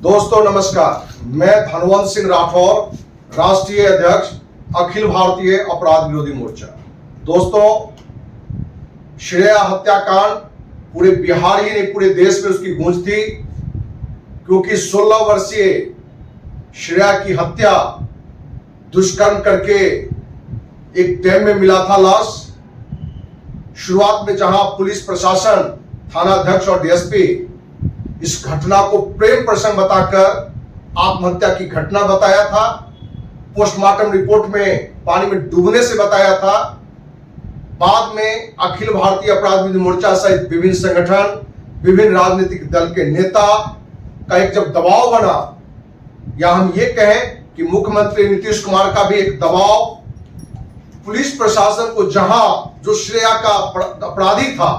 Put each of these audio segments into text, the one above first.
दोस्तों नमस्कार, मैं धनवंत सिंह राठौर, राष्ट्रीय अध्यक्ष अखिल भारतीय अपराध विरोधी मोर्चा। दोस्तों, श्रेया हत्याकांड पूरे बिहार ही नहीं पूरे देश में उसकी गूंज थी, क्योंकि 16 वर्षीय श्रेया की हत्या दुष्कर्म करके एक डैम में मिला था लाश। शुरुआत में जहां पुलिस प्रशासन, थाना अध्यक्ष और डीएसपी इस घटना को प्रेम प्रसंग बताकर आत्महत्या की घटना बताया था, पोस्टमार्टम रिपोर्ट में पानी में डूबने से बताया था। बाद में अखिल भारतीय अपराध विरोधी मोर्चा सहित विभिन्न संगठन, विभिन्न राजनीतिक दल के नेता का एक जब दबाव बना, या हम ये कहें कि मुख्यमंत्री नीतीश कुमार का भी एक दबाव, पुलिस प्रशासन को जहां जो श्रेया का अपराधी था,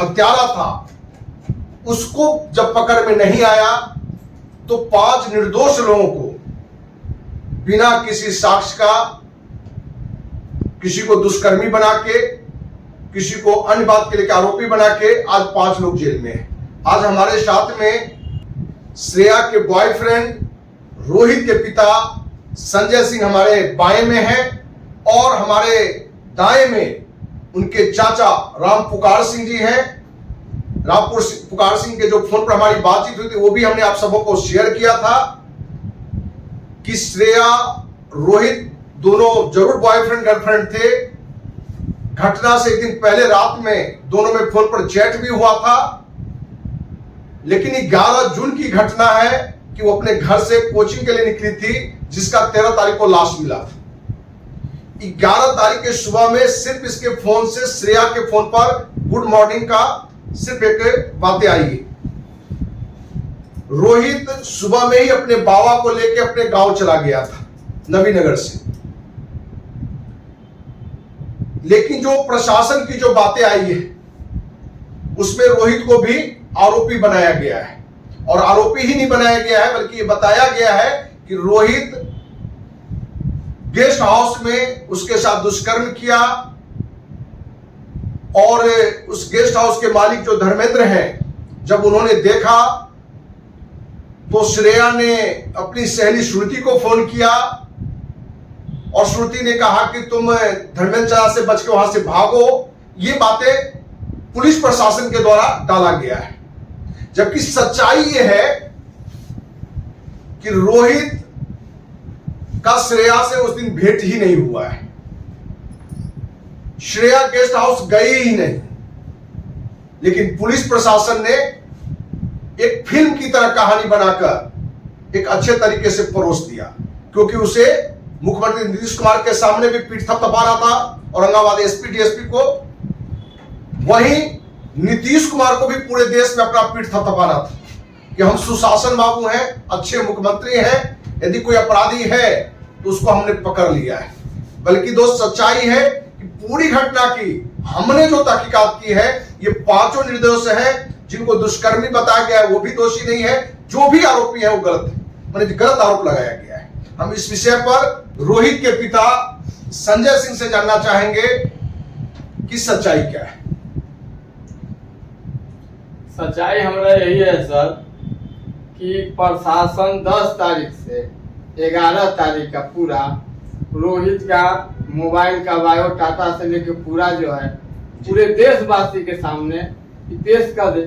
हत्यारा था, उसको जब पकड़ में नहीं आया तो 5 निर्दोष लोगों को बिना किसी साक्ष्य का, किसी को दुष्कर्मी बना के, किसी को अन्य बात के लिए आरोपी बना के आज 5 लोग जेल में हैं। आज हमारे साथ में श्रेया के बॉयफ्रेंड रोहित के पिता संजय सिंह हमारे बाएं में हैं और हमारे दाएं में उनके चाचा राम पुकार सिंह जी हैं। राम पुकार सिंह के जो फोन पर हमारी बातचीत हुई थी वो भी हमने आप सबों को शेयर किया था कि श्रेया रोहित दोनों जरूर बॉयफ्रेंड गर्लफ्रेंड थे। घटना से एक दिन पहले रात में दोनों में फोन पर चैट भी हुआ था, लेकिन 11 जून की घटना है कि वो अपने घर से कोचिंग के लिए निकली थी, जिसका 13 तारीख को लाश मिला था। 11 तारीख के सुबह में सिर्फ इसके फोन से श्रेया के फोन पर गुड मॉर्निंग का सिर्फ एक बातें आई। रोहित सुबह में ही अपने बाबा को लेकर अपने गांव चला गया था नवीनगर से, लेकिन जो प्रशासन की जो बातें आई है उसमें रोहित को भी आरोपी बनाया गया है। और आरोपी ही नहीं बनाया गया है, बल्कि ये बताया गया है कि रोहित गेस्ट हाउस में उसके साथ दुष्कर्म किया और उस गेस्ट हाउस के मालिक जो धर्मेंद्र हैं, जब उन्होंने देखा तो श्रेया ने अपनी सहेली श्रुति को फोन किया और श्रुति ने कहा कि तुम धर्मेंद्र चाचा से बच के वहां से भागो। ये बातें पुलिस प्रशासन के द्वारा डाला गया है, जबकि सच्चाई ये है कि रोहित का श्रेया से उस दिन भेंट ही नहीं हुआ है। श्रेया गेस्ट हाउस गई ही नहीं, लेकिन पुलिस प्रशासन ने एक फिल्म की तरह कहानी बनाकर एक अच्छे तरीके से परोस दिया, क्योंकि उसे मुख्यमंत्री नीतीश कुमार के सामने भी पीठ थपथपा रहा था औरंगाबाद एसपी डीएसपी को, वहीं नीतीश कुमार को भी पूरे देश में अपना पीठ थपथपा रहा था कि हम सुशासन बाबू हैं, अच्छे मुख्यमंत्री हैं, यदि कोई अपराधी है तो उसको हमने पकड़ लिया है। बल्कि दोस्त सच्चाई है कि पूरी घटना की हमने जो तहकीकात की है, ये 5 निर्दोष हैं, जिनको दुष्कर्मी बताया गया है वो भी दोषी नहीं है, जो भी आरोपी है वो गलत है, माने गलत आरोप लगाया गया है। हम इस विषय पर रोहित के पिता संजय सिंह से जानना चाहेंगे कि सच्चाई क्या है। सच्चाई हमारा यही है सर कि प्रशासन 10 तारीख से 11 तारीख का पूरा रोहित का मोबाइल का बायोडाटा से लेकर पूरा जो है पूरे देशवासी के सामने पेश कर दे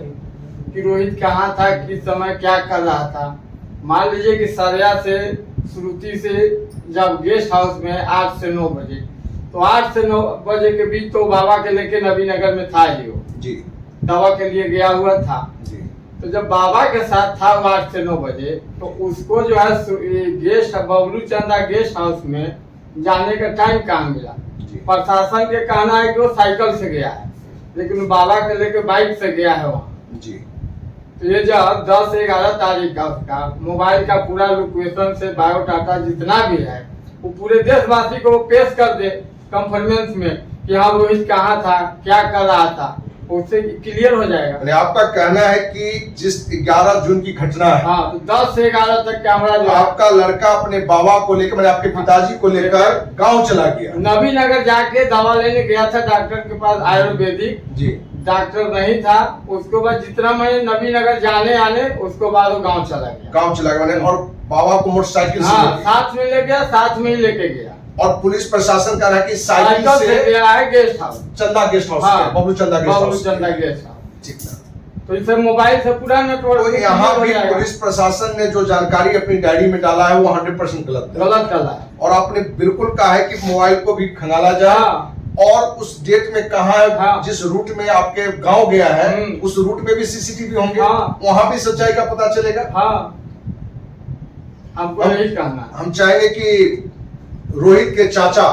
कि रोहित कहाँ था, किस समय क्या कर रहा था। मान लीजिए कि सरिया से श्रुति से जब गेस्ट हाउस में 8 से 9 बजे, तो 8 से 9 बजे के बीच तो बाबा के लेके नवीनगर में था ही, वो जी दवा के लिए गया हुआ था जी। तो जब बाबा के साथ था 8 से 9 बजे, तो उसको जो है गेस्ट बबलू चंदा गेस्ट हाउस में जाने का टाइम कहाँ मिला। प्रशासन के कहना है कि वो साइकिल से गया है, लेकिन बाबा के लेके बाइक से गया है वहाँ जी। तो ये जब 10 से 11 तारीख का उसका मोबाइल का पूरा लोकेशन से बायोडाटा जितना भी है वो पूरे देशवासी को पेश कर दे कॉन्फ्रेंस में कि हाँ रोहित कहाँ था, क्या कर रहा था, उससे क्लियर हो जाएगा। आपका कहना है कि जिस 11 जून की घटना है, हाँ, तो 10 से 11 तक कैमरा जो आपका लड़का अपने बाबा को लेकर, मैंने आपके पिताजी को लेकर गांव चला गया, नवीनगर जाके दवा लेने गया था डॉक्टर के पास आयुर्वेदिक जी। डॉक्टर नहीं था। उसके बाद जितना मैं नबी नगर जाने आने, उसके बाद वो गांव चला गया। गांव चला गया मैंने, और बाबा को मोटरसाइकिल से हाँ, ले गया। साथ में ले गया, साथ में ही लेके गया। और पुलिस प्रशासन कह रहा है कि साइकिल साइकिल से से गया है गेस्ट हाउस, चंदा गेस्ट हाउस, हाँ, बबलू चंदा गेस्ट बबलू हाउस, चंदा गेस्ट हाउस। ठीक है। तो इसे मोबाइल से पूरा नेटवर्क तो यहाँ भी पुलिस प्रशासन ने जो जानकारी अपनी डायरी में डाला है वो 100% गलत है। गलत डाला है। और आपने बिल्कुल कहा है कि मोबाइल को भी खंगाला जाए, हाँ। और उस डेट में कहा है, हाँ। जिस रूट में आपके गांव गया है उस रूट में भी सीसीटीवी होंगे, हाँ। वहां भी सच्चाई का पता चलेगा। हाँ, हमको यही कहना है। हम चाहेंगे कि रोहित के चाचा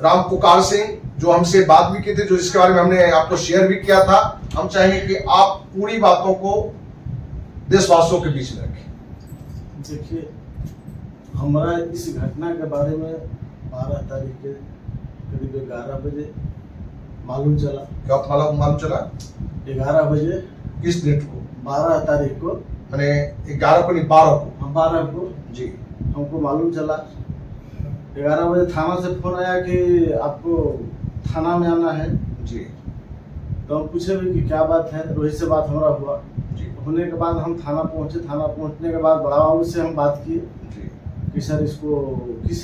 राम पुकार सिंह जो हमसे बात भी की थी, जो इसके बारे में हमने आपको शेयर भी किया था, हम चाहेंगे कि आप पूरी बातों को देशवासियों के बीच में रखें। देखिए, हमारा इस घटना के बारे में 12 तारीख के करीब 11 बजे मालूम चला। क्या मालूम चला? 11 बजे किस डेट को? 12 तारीख को, मैंने 11 को नहीं 12 को। हम 12 को जी, हमको मालूम चला। 11 बजे थाना से फोन आया कि आपको थाना में आना है। जी, तो हम पूछे भी कि क्या बात है। रोहित से बात हमारा हुआ। जी, होने के बाद हम थाना पहुंचे। थाना पहुंचने के बाद बड़ा बाबू से हम बात किए जी, कि सर इसको किस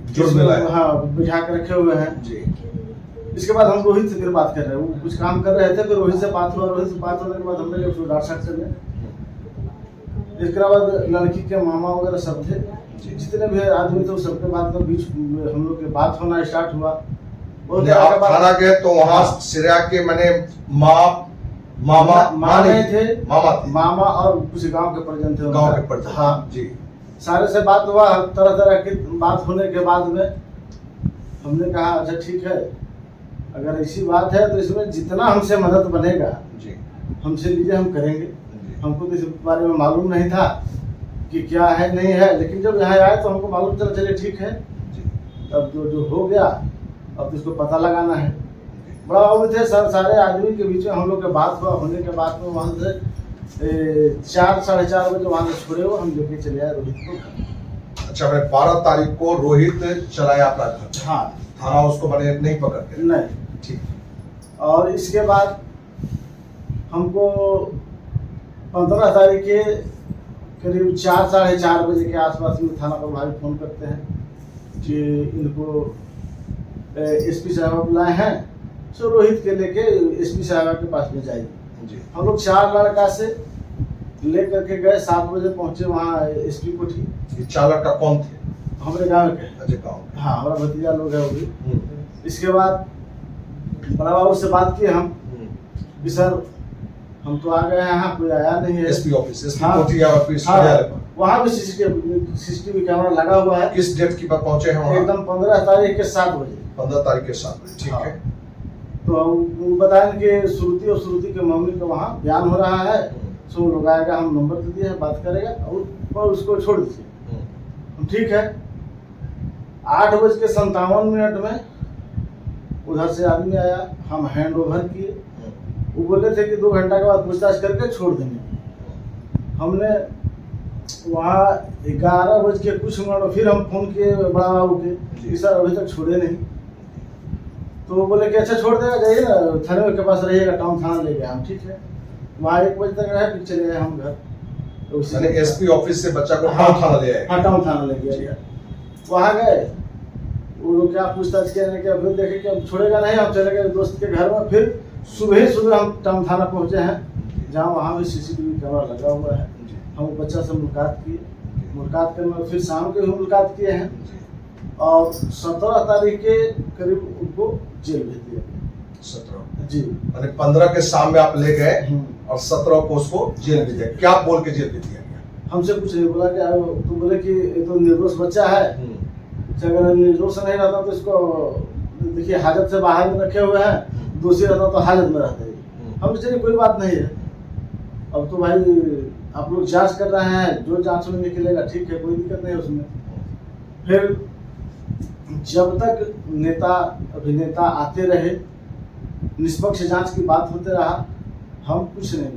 जुर्म में लाए? हाँ, बिठा के रखे हुए हैं। जी। इसके बाद हम रोहित से फिर बात कर रहे हैं। वो कुछ काम कर रहे थे, फिर रोहित से बात हुआ। रोहित से बात होने के बाद हमने उसको डॉक्टर साहब से मिले। इसके बाद लड़की के मामा वगैरह सब थे, जितने भी आदमी थे वो सबके बाद में बीच हम लोग के बात होना स्टार्ट हुआ। बहुत देर आप के बाद थाना गए तो वहां सिरिया के मैंने मामा नहीं थे, मामा थे, मामा और कुछ गांव के परिजन थे। गांव के परिजन। हाँ जी। सारे से बात हुआ। तरह तरह की बात होने के बाद में हमने कहा अच्छा ठीक है, अगर ऐसी बात है तो इसमें जितना हमसे मदद बनेगा जी, हमसे लीजिए, हम करेंगे। जी। हमको तो इस बारे में मालूम नहीं था कि क्या है नहीं है, लेकिन जब यहाँ आए तो हमको मालूम चला, चलिए ठीक है। जी। तब जो हो गया, अब तो इसको पता लगाना है। बड़ा बाबू थे, सारे आदमी के बीच में हम लोग का बात हुआ। होने के बाद में वहाँ से 4 साढ़े 4 बजे वहाँ से छोड़े हुए हम लेके चले आए रोहित को। अच्छा, मैं 12 तारीख को रोहित चलाया अपना घर। हाँ, थाना उसको मैंने नहीं पकड़ के। नहीं। ठीक। और इसके बाद हमको 15 तारीख के करीब 4 साढ़े 4 बजे के आसपास में थाना प्रभारी फोन करते हैं कि इनको एसपी साहब बुलाए हैं, सो रोहित के लेके एसपी साहब के पास में जाइए। जी। हम लोग 4 लड़का से ले करके गए। 7 बजे पहुंचे वहाँ एसपी कोठी। ये 4 लड़का कौन थे? हमारे गांव के। अजय गाँव के। हाँ, हमारा भतीजा लोग है वो भी। इसके बाद बड़ा बाबू से बात किए हम कि सर हम तो आ गए हैं, यहाँ कोई आया नहीं है। एसपी ऑफिस, एसपी हाँ। कोठी या ऑफिस हाँ, कार्यालय पर। वहाँ भी सीसीटीवी कैमरा लगा हुआ है। किस डेट की बात पहुंचे हैं वहाँ? एकदम 15 तारीख के 7 बजे। 15 तारीख के 7 बजे। ठीक हाँ। है। तो वो बताएं कि श्रुति और श्रुति के मम्मी का वहाँ बयान हो रहा है, सो लोग आएगा, हम नंबर दे दिए हैं, बात करेगा और उसको छोड़ दीजिए। हम ठीक है। 8:57 में उधर से आदमी आया, हम हैंड ओवर किए। वो बोले थे कि 2 घंटा के बाद पूछताछ करके छोड़ देंगे। हमने वहाँ 11 बज के कुछ मिनट फिर हम फोन किए बड़ा बाबू के कि सर अभी तक छोड़े नहीं। तो वो बोले कि अच्छा छोड़ देगा, जाइए ना थाने के पास रहिएगा, टाउन थाना ले गए हम। ठीक है। वहाँ 1 बजे तक रहे, फिर चले गए हम घर। तो मैंने एसपी ऑफिस से बच्चा को हाँ, टाउन थाना ले आए। हाँ, टाउन थाना ले गया। वहाँ गए, वो लोग क्या पूछताछ किया नहीं किया, फिर देखे कि अब छोड़ेगा नहीं। हम चले गए दोस्त के घर में। फिर सुबह हम टाउन थाना पहुँचे हैं, जहाँ वहाँ भी सीसीटीवी कैमरा लगा हुआ है। हम बच्चा से मुलाकात किए। मुलाकात करने फिर शाम के भी मुलाकात किए हैं और 17 तारीख के करीब उनको जेल भेज दिया। 17 जी। मैंने 15 के शाम में आप ले गए और 17 को उसको जेल भेज दिया। क्या बोल के जेल भेज दिया गया? हमसे कुछ नहीं बोला कि तो बोले कि ये तो निर्दोष बच्चा है, अगर निर्दोष नहीं रहता तो इसको देखिए हाजत से बाहर में रखे हुए हैं, दोषी रहता तो हाजत में रहता है। हम चलिए कोई बात नहीं है, अब तो भाई आप लोग जांच कर रहे हैं, जो जांच में निकलेगा ठीक है, कोई दिक्कत नहीं है उसमें। फिर जब तक नेता अभिनेता आते रहे, निष्पक्ष जांच की बात होते रहा, हम कुछ नहीं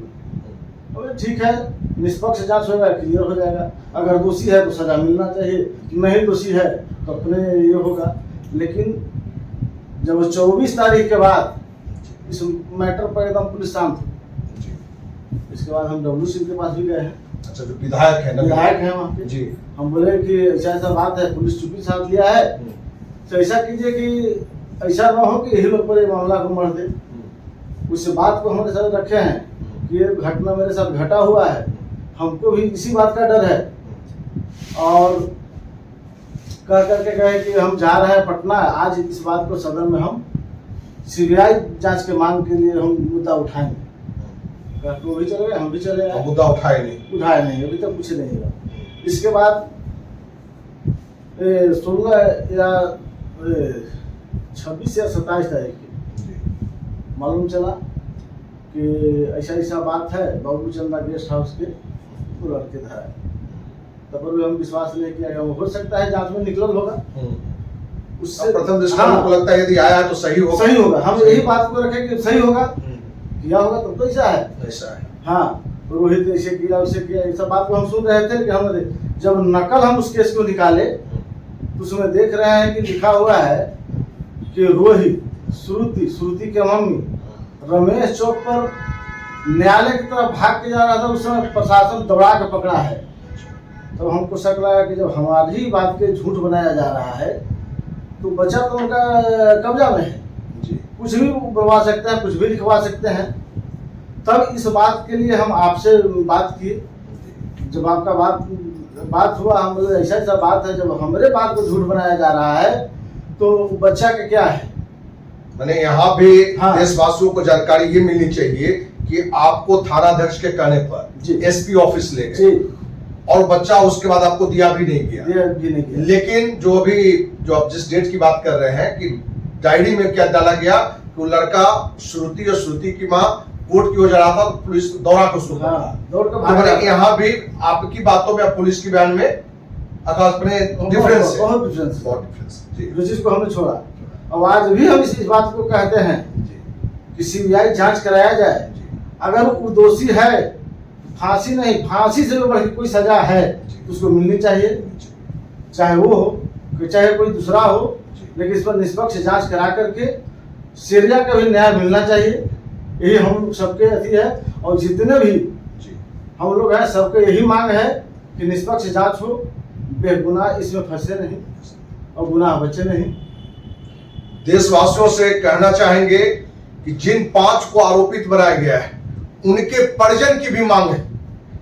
बोले। ठीक है, निष्पक्ष जांच होगा, क्लियर हो जाएगा। अगर दोषी है तो सजा मिलना चाहिए, नहीं दोषी है तो अपने ये होगा। लेकिन जब 24 तारीख के बाद इस मैटर पर एकदम पुलिस शांत हो। जी। इसके बाद हम डब्ल्यू सिंह के पास भी गए हैं, अच्छा, जो विधायक है ना, विधायक है वहाँ पे। जी। हम बोले कि ऐसा ऐसा बात है, पुलिस चुप्पी साथ लिया है, तो ऐसा कीजिए कि ऐसा ना हो कि यही लोग पर ये मामला को मर दे। उस बात को हमारे साथ रखे हैं कि ये घटना मेरे साथ घटा हुआ है, हमको भी इसी बात का डर है। और कह करके कहे कि हम जा रहे हैं पटना, आज इस बात को सदन में हम सीबीआई जांच के मांग के लिए हम मुद्दा उठाएंगे। वो भी चले गए, हम भी चले गए, मुद्दा उठाए नहीं, अभी तक कुछ नहीं हुआ। इसके बाद 16 या 26 या 27 तारीख की मालूम चला कि ऐसा ऐसा बात है, बाबू चंदा गेस्ट हाउस के वो लड़के धरा है। तब पर भी हम विश्वास नहीं किया, हो सकता है जांच में निकल होगा। उससे प्रथम दृष्टया हमको लगता है यदि आया है तो सही होगा। हम यही बात को रखें कि सही होगा, किया होगा तब तो ऐसा है। हाँ, रोहित ऐसे किया, उसे किया, ये सब बात को हम सुन रहे थे कि हम जब नकल हम उस केस को निकाले तो उसमें देख रहे हैं कि लिखा हुआ है कि रोहित श्रुति के मम्मी रमेश चौक पर न्यायालय की तरफ भाग के जा रहा था, उस समय प्रशासन दौड़ा के पकड़ा है। तो हमको शक लगा कि जब हमारी ही बात के झूठ बनाया जा रहा है तो बच्चा तो उनका कब्जा में है, कुछ भी बनवा सकते हैं, कुछ भी लिखवा सकते हैं। तब इस बात के लिए हम आपसे बात किए, जब आपका बात हुआ, हम बोले ऐसा ऐसा बात है, जब हमारे बात को झूठ बनाया जा रहा है तो बच्चा का क्या है। मैंने यहाँ भी देशवासियों को जानकारी ये मिलनी चाहिए कि आपको थानाध्यक्ष के कहने पर एसपी ऑफिस ले गए और बच्चा उसके बाद आपको दिया भी नहीं गया। लेकिन जो आप जिस डेट की बात कर रहे हैं कि डायरी में क्या डाला गया कि वो लड़का श्रुति की माँ कोर्ट की ओर जा रहा था, पुलिस दौड़ा के उसको पकड़ा। यहाँ भी आपकी बातों में पुलिस की बयान में अपने डिफरेंस है, बहुत डिफरेंस जो चीज को हमने छोड़ा। अब आज भी हम इस बात को कहते हैं कि सीबीआई जांच कराया जाए। अगर वो दोषी है, फांसी नहीं, फांसी से भी बढ़कर कोई सजा है तो उसको मिलनी चाहिए, चाहे वो हो चाहे कोई दूसरा हो, लेकिन इस पर निष्पक्ष जांच करा करके सीरिया का भी न्याय मिलना चाहिए। यही हम सबके अथी है। और जितने भी हम लोग हैं सबके यही मांग है कि निष्पक्ष जांच हो, बेगुनाह इसमें फंसे नहीं और गुनाह बचे नहीं। देशवासियों से कहना चाहेंगे कि जिन 5 को आरोपित बनाया गया है उनके परिजन की भी मांग है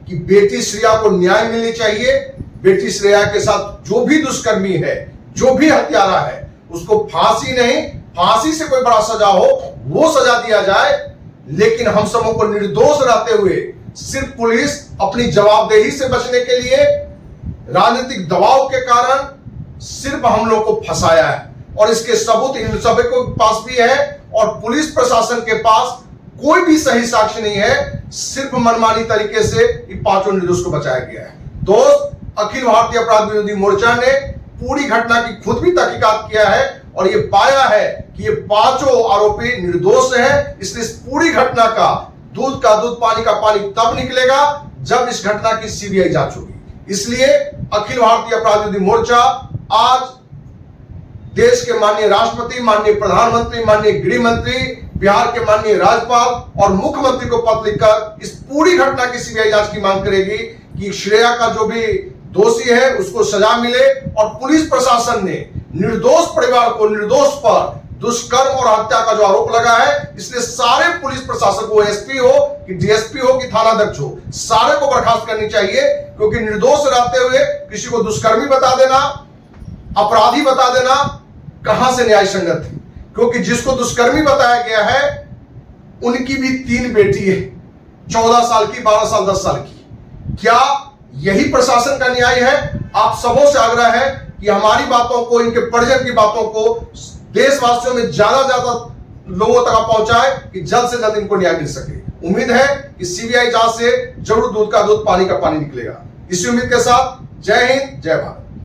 कि बेटी श्रेया को न्याय मिलनी चाहिए। बेटी श्रेया के साथ जो भी दुष्कर्मी है, जो भी हत्यारा है, उसको फांसी नहीं, फांसी से कोई बड़ा सजा हो वो सजा दिया जाए। लेकिन हम सबों को निर्दोष रहते हुए सिर्फ पुलिस अपनी जवाबदेही से बचने के लिए राजनीतिक दबाव के कारण सिर्फ हम लोग को फंसाया है। और इसके सबूत इन सभी के पास भी है और पुलिस प्रशासन के पास कोई भी सही साक्ष्य नहीं है। सिर्फ मनमानी तरीके से इन 5 निर्दोष को बचाया गया है। दोस्त, अखिल भारतीय अपराध विरोधी मोर्चा ने पूरी घटना की खुद भी तहकीकात किया है और ये पाया है कि ये 5 आरोपी निर्दोष हैं। इसलिए इस पूरी घटना का दूध पानी का पानी तब निकलेगा जब इस घटना की सीबीआई जांच होगी। इसलिए अखिल भारतीय अपराध विरोधी मोर्चा आज देश के माननीय राष्ट्रपति, माननीय प्रधानमंत्री, माननीय गृह मंत्री, बिहार के माननीय राज्यपाल और मुख्यमंत्री को पत्र लिखकर इस पूरी घटना की सीबीआई जांच की मांग करेगी कि श्रेया का जो भी दोषी है उसको सजा मिले और पुलिस प्रशासन ने निर्दोष परिवार को, निर्दोष पर दुष्कर्म और हत्या का जो आरोप लगा है, इसलिए सारे पुलिस प्रशासन को, एसपी हो कि डीएसपी हो कि थानाध्यक्ष हो, सारे को बर्खास्त करनी चाहिए। क्योंकि निर्दोष रहते हुए किसी को दुष्कर्मी बता देना, अपराधी बता देना कहां से न्याय संगत है। क्योंकि जिसको दुष्कर्मी बताया गया है उनकी भी 3 बेटी है, 14 साल की, 12 साल, 10 साल की। क्या यही प्रशासन का न्याय है? आप सबों से आग्रह है कि हमारी बातों को, इनके परिजन की बातों को देशवासियों में ज्यादा लोगों तक पहुंचाए कि जल्द से जल्द इनको न्याय मिल सके। उम्मीद है कि सीबीआई जांच से जरूर दूध का दूध, पानी का पानी निकलेगा। इसी उम्मीद के साथ जय हिंद, जय भारत।